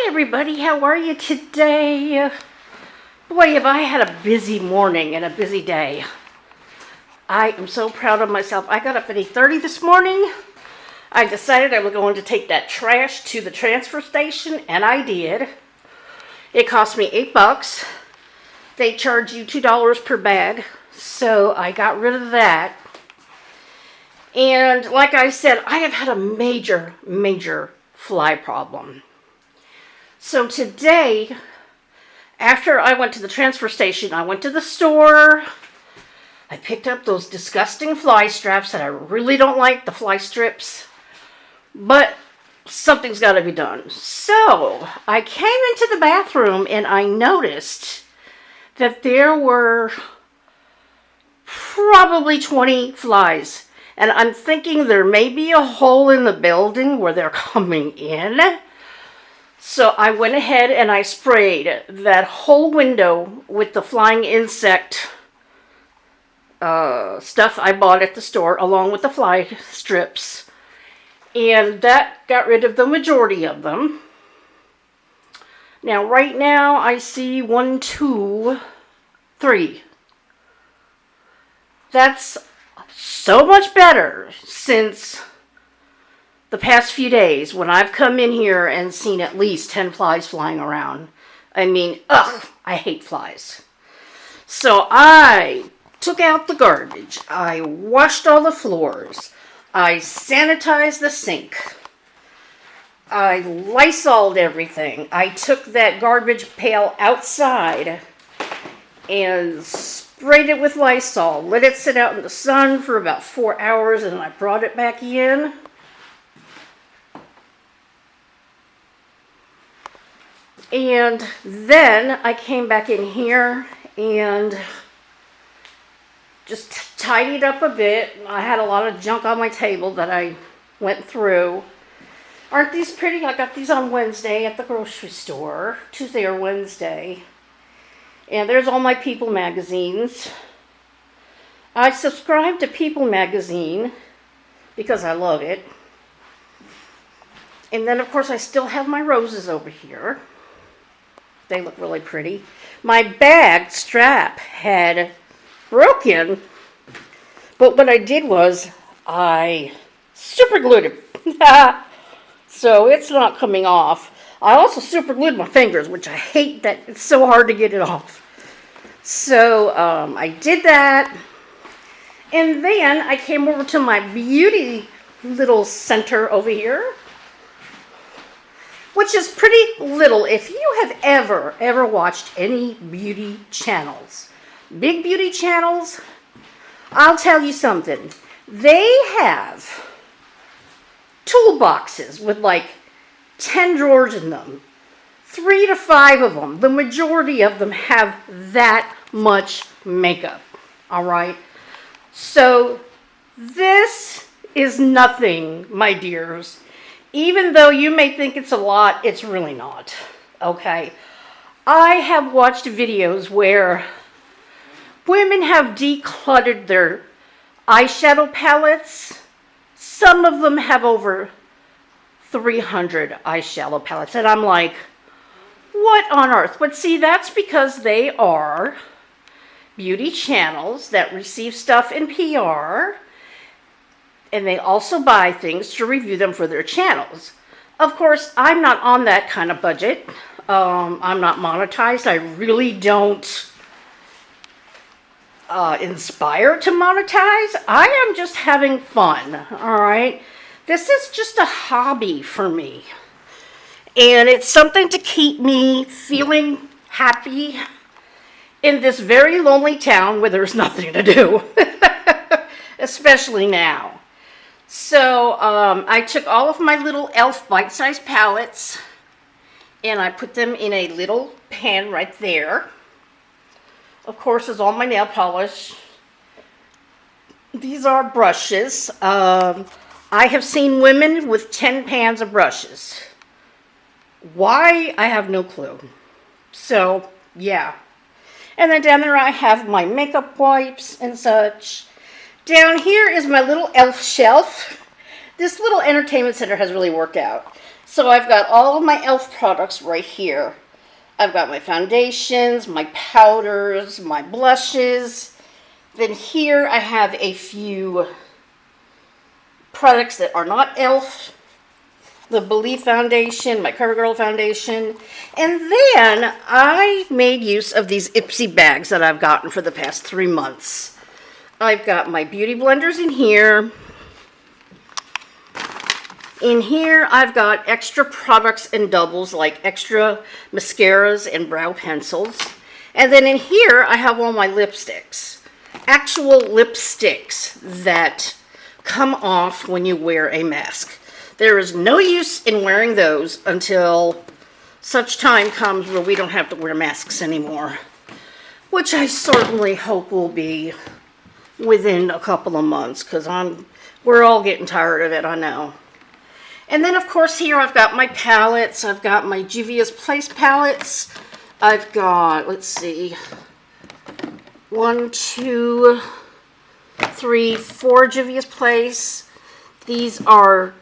Hi everybody, how are you today? Boy, have I had a busy morning and a busy day. I am so proud of myself. I got up at 8:30 this morning. I decided I was going to take that trash to the transfer station, and I did. It cost me $8. They charge you $2 per bag, so I got rid of that. And like I said, I have had a major fly problem. So today, after I went to the transfer station, I went to the store. I picked up those disgusting fly straps that I really don't like, the fly strips. But something's got to be done. So I came into the bathroom and I noticed that there were probably 20 flies. And I'm thinking there may be a hole in the building where they're coming in. So I went ahead and I sprayed that whole window with the flying insect stuff I bought at the store, along with the fly strips. And that got rid of the majority of them. Now, right now, I see 1, 2, 3. That's so much better since the past few days when I've come in here and seen at least 10 flies flying around. I mean, I hate flies. So I took out the garbage. I washed all the floors. I sanitized the sink. I Lysoled everything. I took that garbage pail outside and sprayed it with Lysol. Let it sit out in the sun for about 4 hours, and I brought it back in. And then I came back in here and just tidied up a bit. I had a lot of junk on my table that I went through. Aren't these pretty? I got these on Wednesday at the grocery store, Tuesday or Wednesday. And there's all my People magazines. I subscribe to People magazine because I love it. And then, of course, I still have my roses over here. They look really pretty. My bag strap had broken, but what I did was I super glued it. So it's not coming off. I also super glued my fingers, which I hate that it's so hard to get it off. So I did that. And then I came over to my beauty little center over here, which is pretty little. If you have ever watched any beauty channels, big beauty channels, I'll tell you something. They have toolboxes with like 10 drawers in them, 3 to 5 of them. The majority of them have that much makeup, all right? So this is nothing, my dears. Even though you may think it's a lot, it's really not, okay? I have watched videos where women have decluttered their eyeshadow palettes. Some of them have over 300 eyeshadow palettes, and I'm like, what on earth? But see, that's because they are beauty channels that receive stuff in PR, and they also buy things to review them for their channels. Of course, I'm not on that kind of budget. I'm not monetized. I really don't inspire to monetize. I am just having fun, all right? This is just a hobby for me. And it's something to keep me feeling happy in this very lonely town where there's nothing to do, especially now. So I took all of my little e.l.f. bite-sized palettes and I put them in a little pan right there. Of course, there's all my nail polish. These are brushes. I have seen women with 10 pans of brushes. Why? I have no clue. So, yeah. And then down there I have my makeup wipes and such. Down here is my little e.l.f. shelf. This little entertainment center has really worked out. So I've got all of my e.l.f. products right here. I've got my foundations, my powders, my blushes. Then here I have a few products that are not e.l.f. The Believe foundation, my CoverGirl foundation. And then I made use of these Ipsy bags that I've gotten for the past 3 months. I've got my beauty blenders in here. In here, I've got extra products and doubles, like extra mascaras and brow pencils. And then in here, I have all my lipsticks. Actual lipsticks that come off when you wear a mask. There is no use in wearing those until such time comes where we don't have to wear masks anymore. Which I certainly hope will be within a couple of months, because we're all getting tired of it, I know. And then, of course, here I've got my palettes. I've got my Juvia's Place palettes. I've got, let's see, 1, 2, 3, 4 Juvia's Place. These are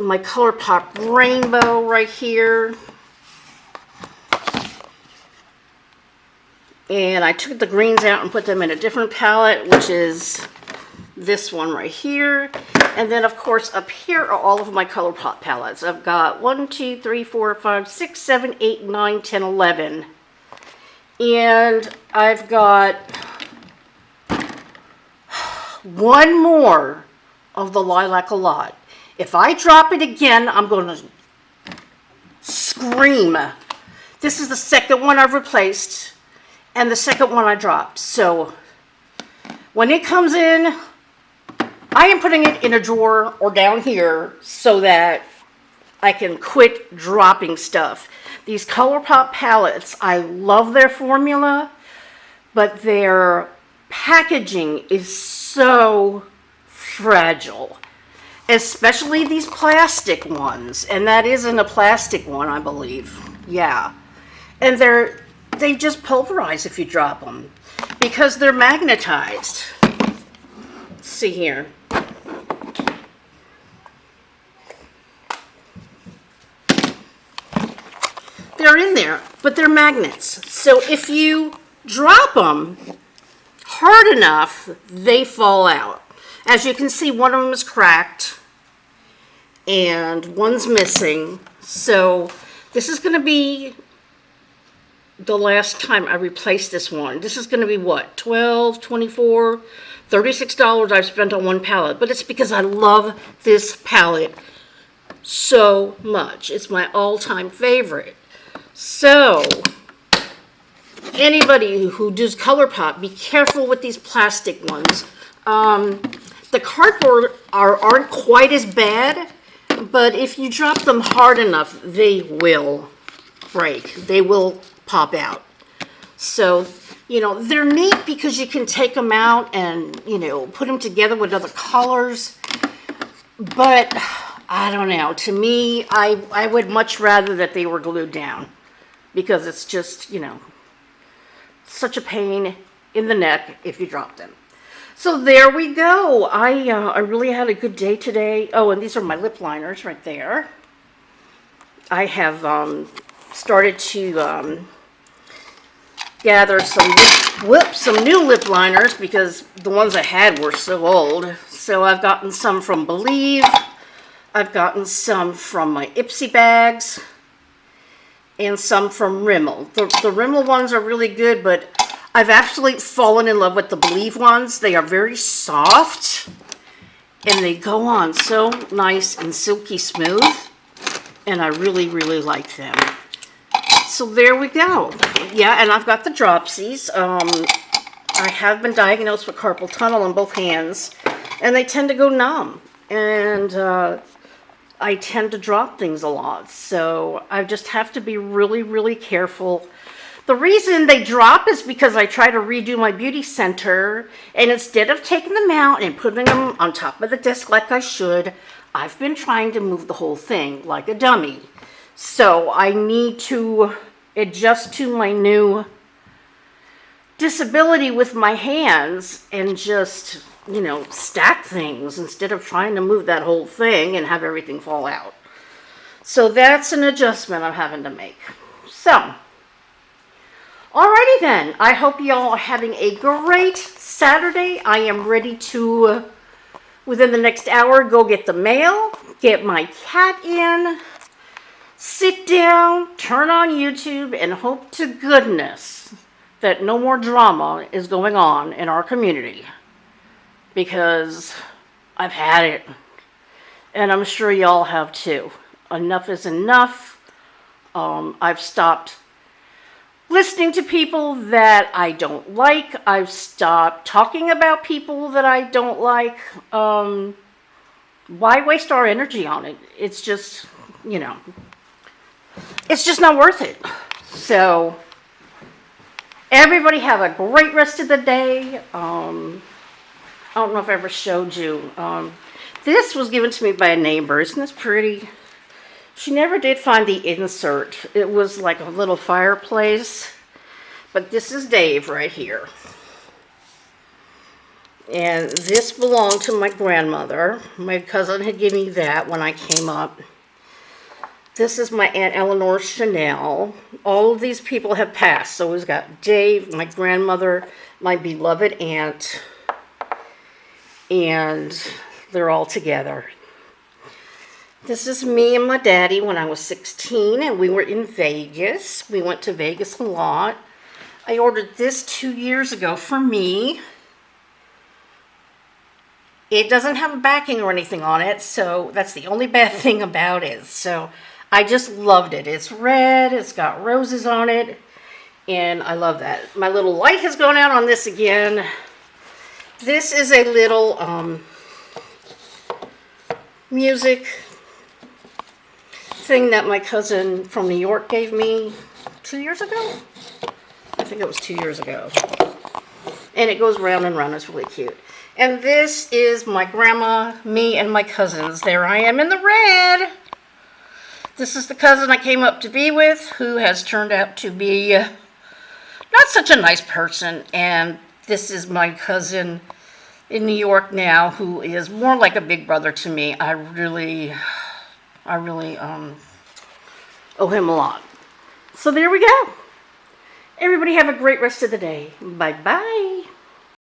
my ColourPop Rainbow right here. And I took the greens out and put them in a different palette, which is this one right here. And then, of course, up here are all of my ColourPop palettes. I've got 1, 2, 3, 4, 5, 6, 7, 8, 9, 10, 11. And I've got one more of the Lilac a Lot. If I drop it again, I'm going to scream. This is the second one I've replaced, and the second one I dropped. So when it comes in, I am putting it in a drawer or down here so that I can quit dropping stuff. These ColourPop palettes, I love their formula, but their packaging is so fragile. Especially these plastic ones. And that isn't a plastic one, I believe. Yeah. And they just pulverize if you drop them, because they're magnetized. Let's see here. They're in there, but they're magnets. So if you drop them hard enough, they fall out. As you can see, one of them is cracked and one's missing. So this is going to be the last time I replace this one. This is going to be what? $12, $24, $36 I've spent on one palette. But it's because I love this palette so much. It's my all-time favorite. So anybody who does ColourPop, be careful with these plastic ones. The cardboard aren't quite as bad, but if you drop them hard enough, they will break. They will pop out. So, they're neat because you can take them out and, put them together with other colors. But, I don't know. To me, I would much rather that they were glued down, because it's just, such a pain in the neck if you drop them. So there we go. I really had a good day today. Oh, and these are my lip liners right there. I have started to gather some new lip liners, because the ones I had were so old. So I've gotten some from Believe. I've gotten some from my Ipsy bags, and some from Rimmel. The Rimmel ones are really good, but I've absolutely fallen in love with the Believe ones. They are very soft, and they go on so nice and silky smooth, and I really, really like them. So there we go. Yeah, and I've got the Dropsies. I have been diagnosed with carpal tunnel in both hands, and they tend to go numb, and I tend to drop things a lot. So I just have to be really, really careful. The reason they drop is because I try to redo my beauty center, and instead of taking them out and putting them on top of the desk like I should, I've been trying to move the whole thing like a dummy. So I need to adjust to my new disability with my hands and just, stack things instead of trying to move that whole thing and have everything fall out. So that's an adjustment I'm having to make. So, alrighty then. I hope y'all are having a great Saturday. I am ready to, within the next hour, go get the mail, get my cat in, sit down, turn on YouTube, and hope to goodness that no more drama is going on in our community. Because I've had it. And I'm sure y'all have too. Enough is enough. I've stopped listening to people that I don't like. I've stopped talking about people that I don't like. Why waste our energy on it? It's just, it's just not worth it. So, everybody have a great rest of the day. I don't know if I ever showed you. This was given to me by a neighbor. Isn't this pretty? She never did find the insert. It was like a little fireplace. But this is Dave right here. And this belonged to my grandmother. My cousin had given me that when I came up. This is my Aunt Eleanor Chanel. All of these people have passed. So we've got Dave, my grandmother, my beloved aunt, and they're all together. This is me and my daddy when I was 16, and we were in Vegas. We went to Vegas a lot. I ordered this 2 years ago for me. It doesn't have a backing or anything on it, so that's the only bad thing about it. So I just loved it. It's red, it's got roses on it, and I love that. My little light has gone out on this again. This is a little music thing that my cousin from New York gave me 2 years ago. I think it was 2 years ago. And it goes round and round. It's really cute. And this is my grandma, me, and my cousins. There I am in the red. This is the cousin I came up to be with, who has turned out to be not such a nice person. And this is my cousin in New York now, who is more like a big brother to me. I really owe him a lot. So there we go. Everybody have a great rest of the day. Bye-bye.